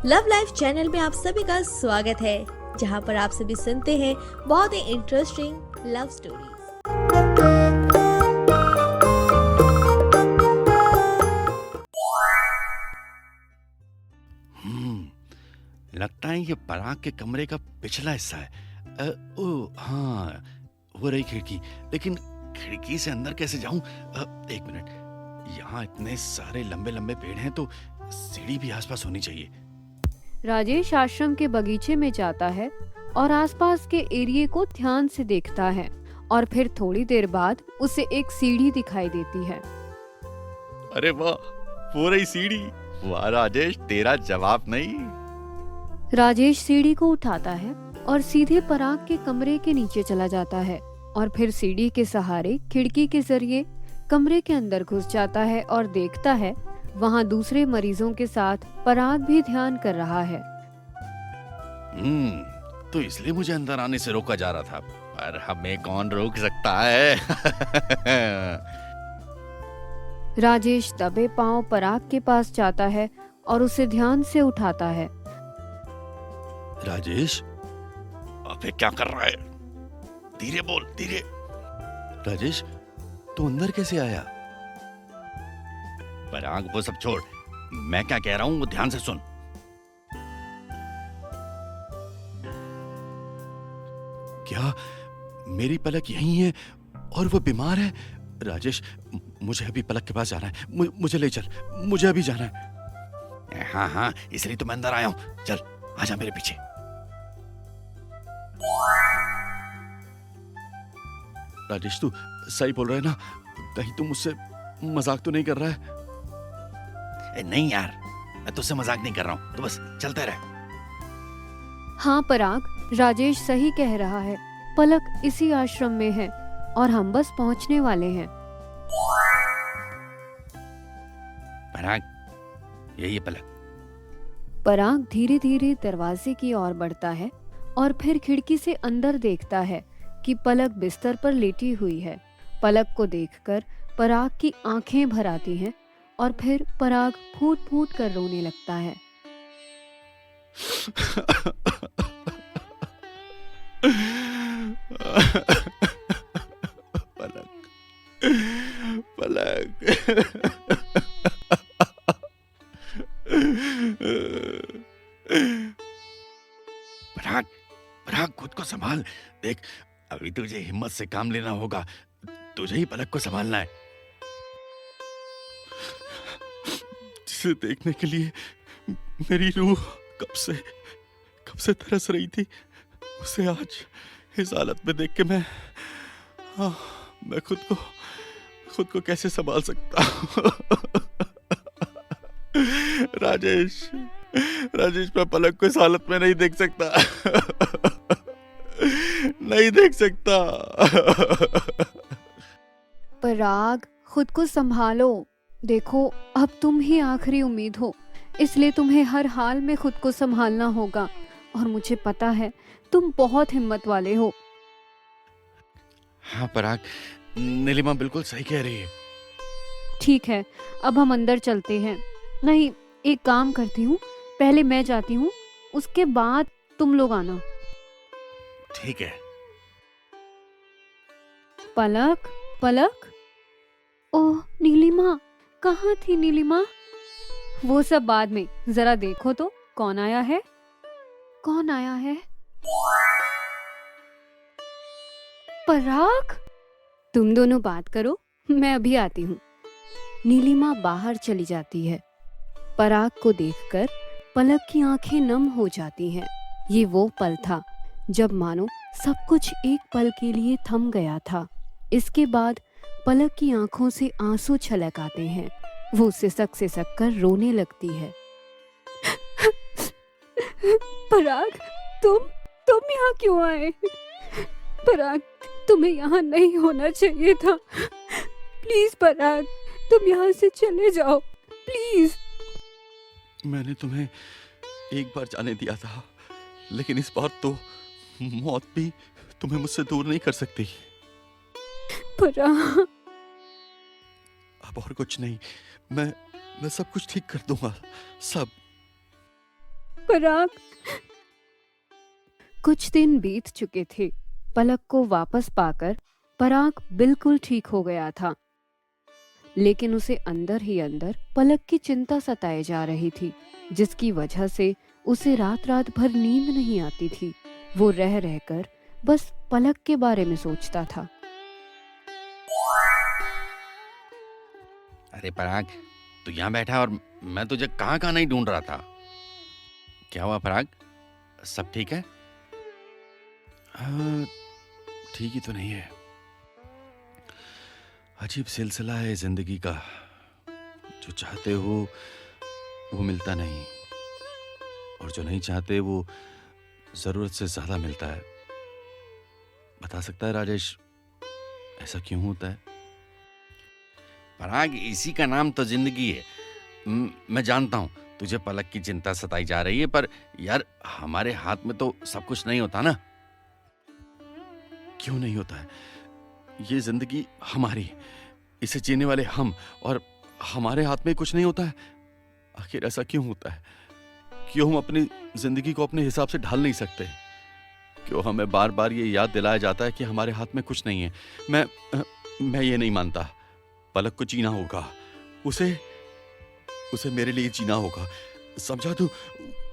Love life channel में आप सभी का स्वागत है, जहां पर आप सभी सुनते हैं बहुत ही इंटरेस्टिंग लव स्टोरीज। लगता है ये पराग के कमरे का पिछला हिस्सा है। ओ हाँ, वो रही खिड़की। लेकिन खिड़की से अंदर कैसे जाऊं? एक मिनट, यहाँ इतने सारे लंबे लंबे पेड़ हैं तो सीढ़ी भी आसपास होनी चाहिए। राजेश आश्रम के बगीचे में जाता है और आसपास के एरिया को ध्यान से देखता है और फिर थोड़ी देर बाद उसे एक सीढ़ी दिखाई देती है। अरे वाह, वो रही सीढ़ी। वाह राजेश, तेरा जवाब नहीं। राजेश सीढ़ी को उठाता है और सीधे पराग के कमरे के नीचे चला जाता है और फिर सीढ़ी के सहारे खिड़की के जरिए कमरे के अंदर घुस जाता है और देखता है वहाँ दूसरे मरीजों के साथ पराग भी ध्यान कर रहा है। तो इसलिए मुझे अंदर आने से रोका जा रहा था, पर हमें कौन रोक सकता है? राजेश दबे पांव पराग के पास जाता है और उसे ध्यान से उठाता है। राजेश, अबे क्या कर रहा है? धीरे बोल, धीरे। राजेश, तू अंदर कैसे आया? पराग, वो सब छोड़, मैं क्या कह रहा हूं वो ध्यान से सुन। क्या मेरी पलक यहीं है और वो बीमार है? राजेश, मुझे अभी पलक के पास जाना है। मुझे ले चल, मुझे अभी जाना है। हाँ हाँ, इसलिए तो मैं अंदर आया हूं। चल, आजा मेरे पीछे। राजेश, तू सही बोल रहा है ना? कहीं तू मुझसे मजाक तो नहीं कर रहा है? नहीं यार, मैं तुझसे मजाक नहीं कर रहा हूँ, तो बस चलते रह। हाँ पराग, राजेश सही कह रहा है। पलक इसी आश्रम में है और हम बस पहुंचने वाले हैं। पराग, यही है पलक। पराग धीरे धीरे दरवाजे की ओर बढ़ता है और फिर खिड़की से अंदर देखता है कि पलक बिस्तर पर लेटी हुई है। पलक को देखकर पराग की आंखें भर आती हैं और फिर पराग फूट फूट कर रोने लगता है। पलक, पलक। पराग, पराग, खुद को संभाल। देख, अभी तुझे हिम्मत से काम लेना होगा। तुझे ही पलक को संभालना है। जिसे देखने के लिए मेरी रूह कब से तरस रही थी, उसे आज इस हालत में देख के मैं खुद को कैसे संभाल सकता हूँ? राजेश, मैं पलक को इस हालत में नहीं देख सकता। नहीं देख सकता। पराग, खुद को संभालो। देखो, अब तुम ही आखिरी उम्मीद हो, इसलिए तुम्हें हर हाल में खुद को संभालना होगा। और मुझे पता है तुम बहुत हिम्मत वाले हो। हाँ पराग, नीलिमा बिल्कुल सही कह रही है। ठीक है, अब हम अंदर चलते हैं। नहीं, एक काम करती हूँ, पहले मैं जाती हूँ, उसके बाद तुम लोग आना। ठीक है। पलक, पलक। ओह नीलिमा, कहाँ थी नीलिमा? वो सब बाद में, जरा देखो तो कौन आया है। कौन आया है? पराग, तुम दोनों बात करो, मैं अभी आती हूँ। नीलिमा बाहर चली जाती है। पराग को देखकर पलक की आंखें नम हो जाती हैं। ये वो पल था जब मानो सब कुछ एक पल के लिए थम गया था। इसके बाद पलक की आंखों से आंसू छलक आते हैं। वो सिसक सिसक कर रोने लगती है। पराग, तुम यहाँ क्यों आए? पराग, तुम्हें यहाँ नहीं होना चाहिए था। प्लीज पराग, तुम यहाँ से चले जाओ, प्लीज। मैंने तुम्हें एक बार जाने दिया था, लेकिन इस बार तो मौत भी तुम्हें मुझसे दूर नहीं कर सकती। पराग, अब और कुछ नहीं, मैं सब कुछ ठीक कर दूंगा, सब। पराग। कुछ दिन बीत चुके थे। पलक को वापस पाकर पराग बिल्कुल ठीक हो गया था, लेकिन उसे अंदर ही अंदर पलक की चिंता सताए जा रही थी, जिसकी वजह से उसे रात रात भर नींद नहीं आती थी। वो रह रहकर बस पलक के बारे में सोचता था। अरे पराग, तू यहाँ बैठा और मैं तुझे कहाँ कहाँ नहीं ढूंढ रहा था। क्या हुआ पराग, सब ठीक है? हाँ, ठीक ही तो नहीं है। अजीब सिलसिला है जिंदगी का। जो चाहते हो वो मिलता नहीं, और जो नहीं चाहते वो जरूरत से ज्यादा मिलता है। बता सकता है राजेश, ऐसा क्यों होता है? पराग, इसी का नाम तो जिंदगी है। मैं जानता हूं तुझे पलक की चिंता सताई जा रही है, पर यार हमारे हाथ में तो सब कुछ नहीं होता ना। क्यों नहीं होता है? ये जिंदगी हमारी, इसे जीने वाले हम, और हमारे हाथ में कुछ नहीं होता है। आखिर ऐसा क्यों होता है? क्यों हम अपनी जिंदगी को अपने हिसाब से ढाल नहीं सकते? क्यों हमें बार बार ये याद दिलाया जाता है कि हमारे हाथ में कुछ नहीं है? मैं ये नहीं मानता। पलक को जीना होगा, उसे मेरे लिए जीना होगा। समझा तू?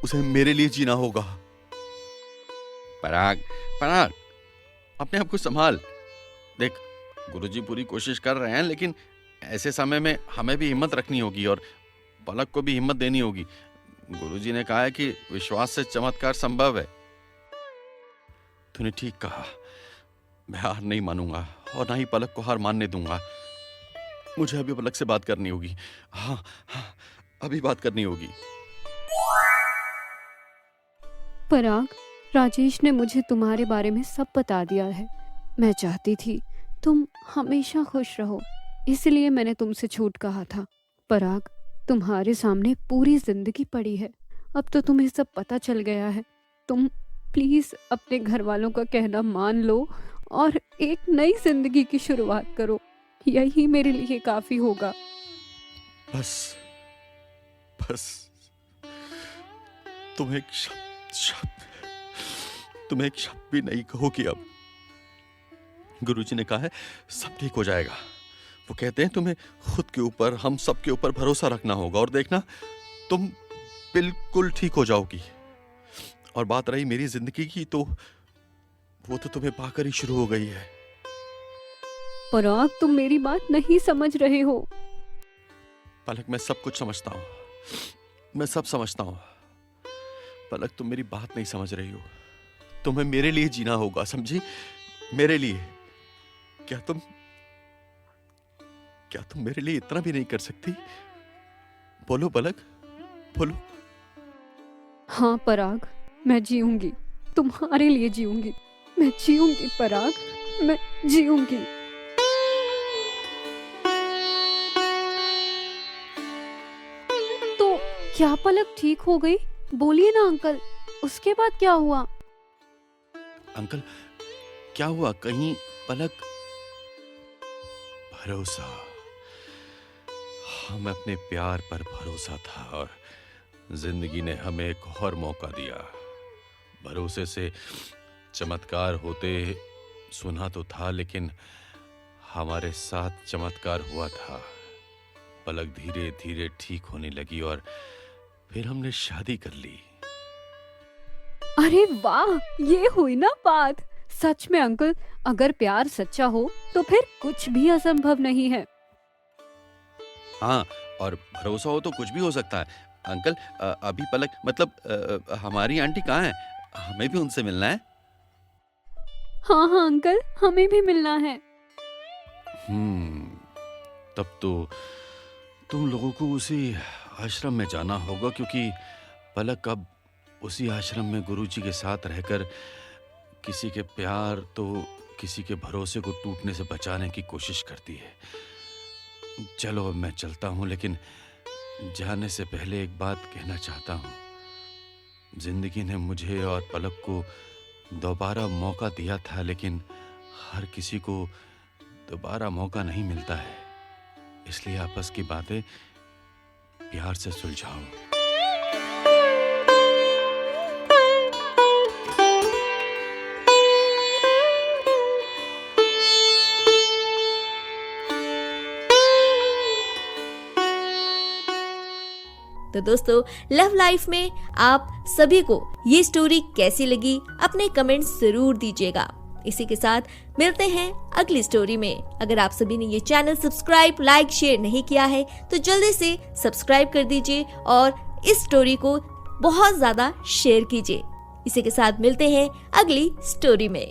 उसे मेरे लिए जीना होगा। पराग, पराग, अपने आप को संभाल। देख, गुरुजी पूरी कोशिश कर रहे हैं, लेकिन ऐसे समय में हमें भी हिम्मत रखनी होगी और पलक को भी हिम्मत देनी होगी। गुरुजी ने कहा है कि विश्वास से चमत्कार संभव है। तूने ठीक कहा। मैं हार नहीं मानूंगा और ना ही पलक को हार मानने दूंगा। मुझे अभी पलक से बात करनी होगी। हाँ, अभी बात करनी होगी। पराग, राजेश ने मुझे तुम्हारे बारे में सब बता दिया है। मैं चाहती थी तुम हमेशा खुश रहो, इसलिए मैंने तुमसे झूठ कहा था। पराग, तुम्हारे सामने पूरी जिंदगी पड़ी है। अब तो तुम्हें सब पता चल गया है। तुम प्लीज अपने घर वालों का कहना मान लो और एक नई जिंदगी की शुरुआत करो। यही मेरे लिए काफी होगा। बस तुम एक शब्द भी नहीं कहोगी अब। गुरुजी ने कहा है सब ठीक हो जाएगा। वो कहते हैं तुम्हें खुद के ऊपर, हम सब के ऊपर भरोसा रखना होगा, और देखना तुम बिल्कुल ठीक हो जाओगी। और बात रही मेरी जिंदगी की, तो वो तो तुम्हें पाकर ही शुरू हो गई है। पराग, तुम मेरी बात नहीं समझ रहे हो। पलक, मैं सब कुछ समझता हूँ, मैं सब समझता हूँ। पलक, तुम मेरी बात नहीं समझ रही हो। तुम्हें मेरे लिए जीना होगा, समझी? मेरे लिए। क्या तुम मेरे लिए इतना भी नहीं कर सकती? बोलो पलक, बोलो। हाँ पराग, मैं जीऊंगी, तुम्हारे लिए जीऊंगी। मैं जीऊंगी पराग, मैं जीऊंगी। तो क्या पलक ठीक हो गई? बोलिए ना अंकल, उसके बाद क्या हुआ? अंकल, क्या हुआ? कहीं पलक? भरोसा, हम अपने प्यार पर भरोसा था और जिंदगी ने हमें एक और मौका दिया। भरोसे से चमत्कार होते सुना तो था, लेकिन हमारे साथ चमत्कार हुआ था। पलक धीरे धीरे ठीक होने लगी और फिर हमने शादी कर ली। अरे वाह, ये हुई ना बात। सच में अंकल, अगर प्यार सच्चा हो तो फिर कुछ भी असंभव नहीं है। हाँ, और भरोसा हो तो कुछ भी हो सकता है। अंकल, अभी पलक, मतलब हमारी आंटी कहाँ है? हमें भी उनसे मिलना है। हाँ हाँ अंकल, हमें भी मिलना है। तब तो तुम लोगों को उसी आश्रम में जाना होगा, क्योंकि पलक अब उसी आश्रम में गुरुजी के साथ रहकर किसी के प्यार तो किसी के भरोसे को टूटने से बचाने की कोशिश करती है। चलो अब मैं चलता हूँ, लेकिन जाने से पहले एक बात कहना चाहता हूँ। जिंदगी ने मुझे और पलक को दोबारा मौका दिया था, लेकिन हर किसी को दोबारा मौका नहीं मिलता है। इसलिए आपस की बातें प्यार से सुलझाओ। तो दोस्तों, लव लाइफ में आप सभी को ये स्टोरी कैसी लगी अपने कमेंट्स जरूर दीजिएगा। इसी के साथ मिलते हैं अगली स्टोरी में। अगर आप सभी ने ये चैनल सब्सक्राइब, लाइक, शेयर नहीं किया है तो जल्दी से सब्सक्राइब कर दीजिए और इस स्टोरी को बहुत ज्यादा शेयर कीजिए। इसी के साथ मिलते हैं अगली स्टोरी में।